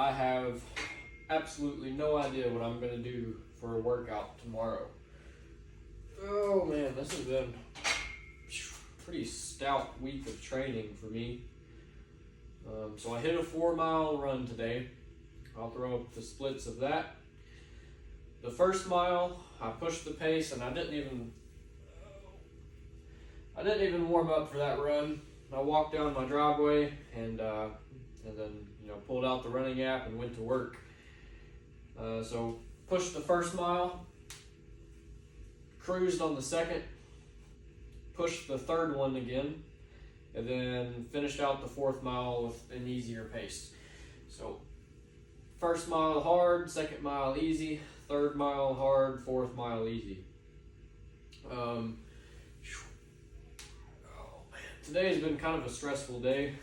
I have absolutely no idea what I'm going to do for a workout tomorrow. Oh man, this has been a pretty stout week of training for me. So I hit a 4-mile run today. I'll throw up the splits of that. The first mile, I pushed the pace and I didn't even warm up for that run. I walked down my driveway and then pulled out the running app and went to work. So pushed the first mile, cruised on the second, pushed the third one again, and then finished out the 4th mile with an easier pace. So first mile hard, second mile easy, third mile hard, 4th mile easy. Oh man, today has been kind of a stressful day.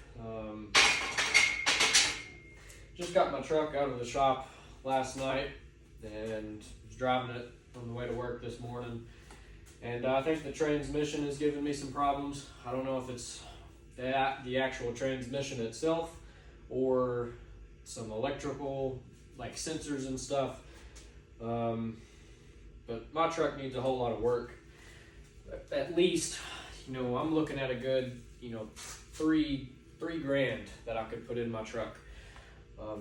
Just got my truck out of the shop last night and was driving it on the way to work this morning. And I think the transmission is giving me some problems. I don't know if it's the actual transmission itself or some electrical like sensors and stuff. But my truck needs a whole lot of work. At least, I'm looking at a good, $3 grand that I could put in my truck.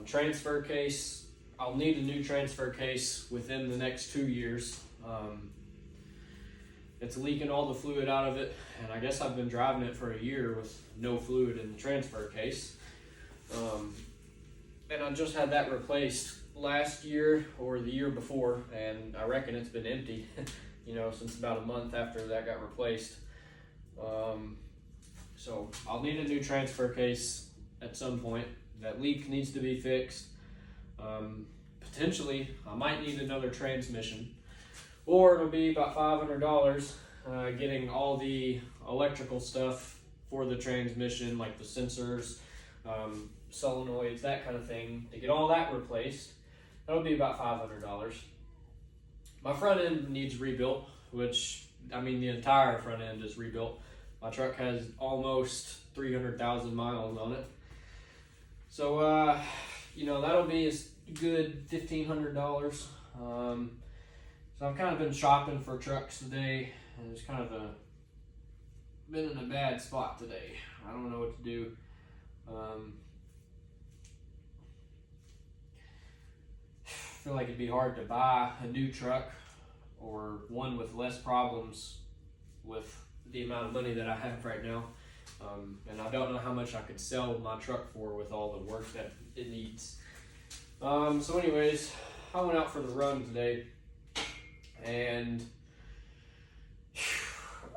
Transfer case, I'll need a new transfer case within the next 2 years. It's leaking all the fluid out of it, and I guess I've been driving it for a year with no fluid in the transfer case. And I just had that replaced last year or the year before, and I reckon it's been empty, since about a month after that got replaced. So I'll need a new transfer case at some point. That leak needs to be fixed. Potentially, I might need another transmission, or it'll be about $500 getting all the electrical stuff for the transmission, like the sensors, solenoids, that kind of thing, to get all that replaced. That'll be about $500. My front end needs rebuilt, which, the entire front end is rebuilt. My truck has almost 300,000 miles on it. So, that'll be a good $1,500. So I've kind of been shopping for trucks today, and it's kind of been in a bad spot today. I don't know what to do. I feel like it'd be hard to buy a new truck or one with less problems with the amount of money that I have right now. And I don't know how much I could sell my truck for with all the work that it needs. So anyways, I went out for the run today, and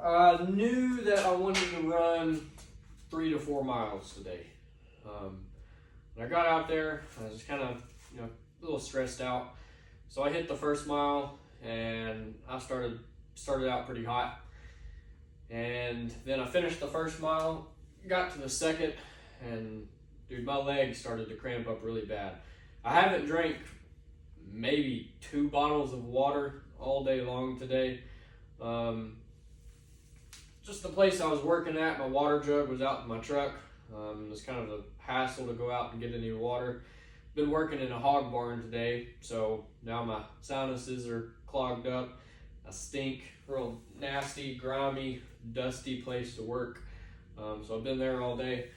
I knew that I wanted to run 3 to 4 miles today. When I got out there, I was kind of, a little stressed out. So I hit the first mile, and I started out pretty hot. And then I finished the first mile, got to the second, and dude, my legs started to cramp up really bad. I haven't drank maybe 2 bottles of water all day long today. Just the place I was working at, my water jug was out in my truck. It was kind of a hassle to go out and get any water. Been working in a hog barn today, so now my sinuses are clogged up. I stink, real nasty, grimy, dusty place to work. So I've been there all day.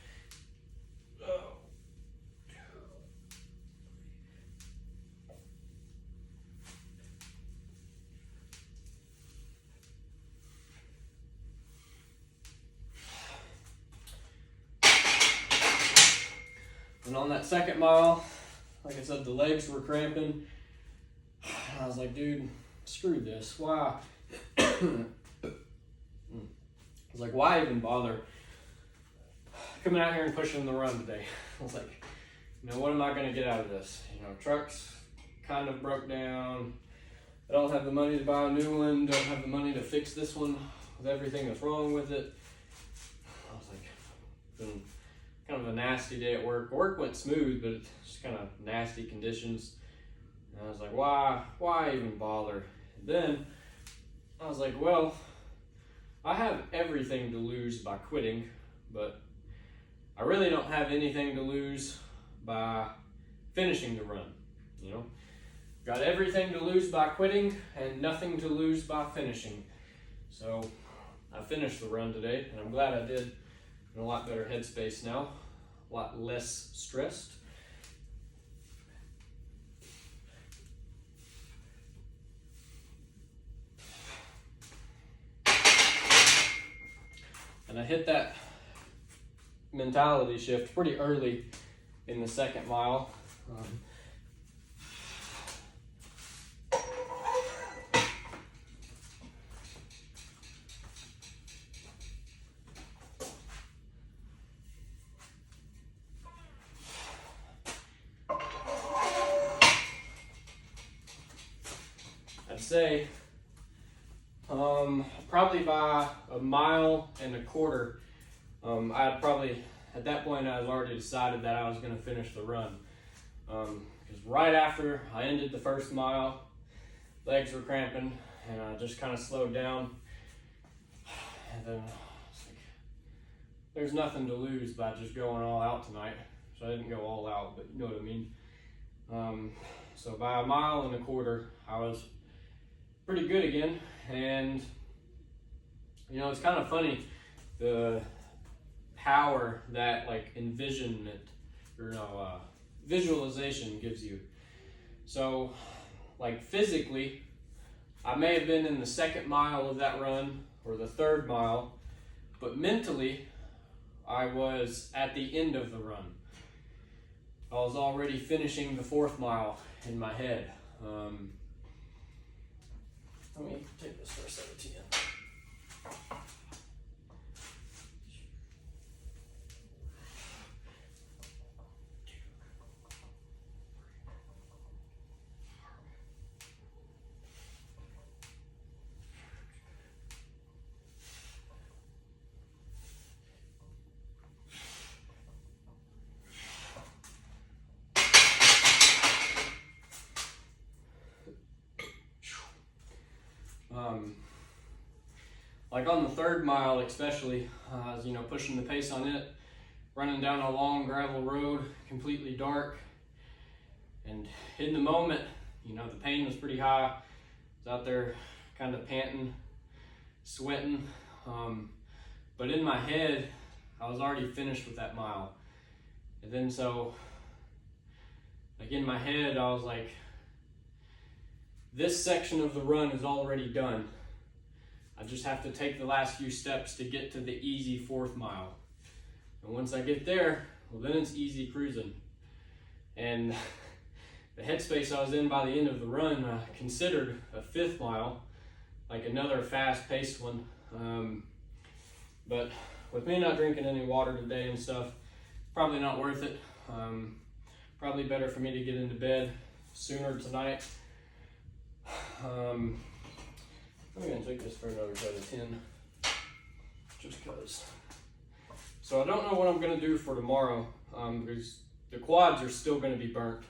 And on that second mile, like I said, the legs were cramping. I was like, dude, screw this. Why? I was like, why even bother coming out here and pushing the run today? I was like, what am I going to get out of this? Truck's kind of broke down. I don't have the money to buy a new one. Don't have the money to fix this one with everything that's wrong with it. I was like, been kind of a nasty day at work. Work went smooth, but it's just kind of nasty conditions. And I was like, why even bother? And then I was like, well, I have everything to lose by quitting, but I really don't have anything to lose by finishing the run. You know, got everything to lose by quitting and nothing to lose by finishing. So I finished the run today, and I'm glad I did. In a lot better headspace now, a lot less stressed. And I hit that mentality shift pretty early in the second mile. I'd say probably by 1.25 miles, I'd probably, at that point I was already decided that I was going to finish the run. Because right after I ended the first mile, legs were cramping and I just kind of slowed down. And then it's like, there's nothing to lose by just going all out tonight. So I didn't go all out, but you know what I mean. So by 1.25 miles, I was pretty good again. And you know, it's kind of funny the power that like envisionment or visualization gives you. So like physically, I may have been in the 2nd mile of that run or the 3rd mile, but mentally I was at the end of the run. I was already finishing the 4th mile in my head. Let me take this for a 17. Like on the 3rd mile especially, I was, you know, pushing the pace on it, running down a long gravel road, completely dark. And in the moment, you know, the pain was pretty high. I was out there kind of panting, sweating. But in my head, I was already finished with that mile. And then so, like in my head, I was like, this section of the run is already done. I just have to take the last few steps to get to the easy 4th mile. And once I get there, well, then it's easy cruising. And the headspace I was in by the end of the run, I considered a 5th mile, like another fast-paced one. But with me not drinking any water today and stuff, probably not worth it. Probably better for me to get into bed sooner tonight. I'm gonna take this for another set of 10, just cause. So I don't know what I'm gonna do for tomorrow, because the quads are still gonna be burnt.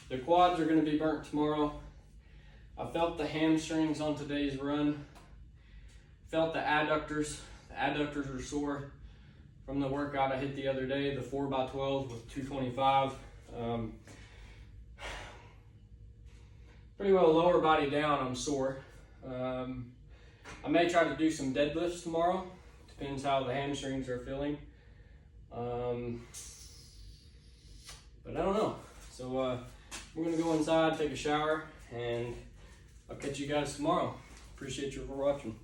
The quads are going to be burnt tomorrow. I felt the hamstrings on today's run. Felt the adductors. The adductors are sore from the workout I hit the other day, the 4x12 with 225. Pretty well lower body down, I'm sore. I may try to do some deadlifts tomorrow. Depends how the hamstrings are feeling. But I don't know. So we're gonna go inside, take a shower, and I'll catch you guys tomorrow. Appreciate you for watching.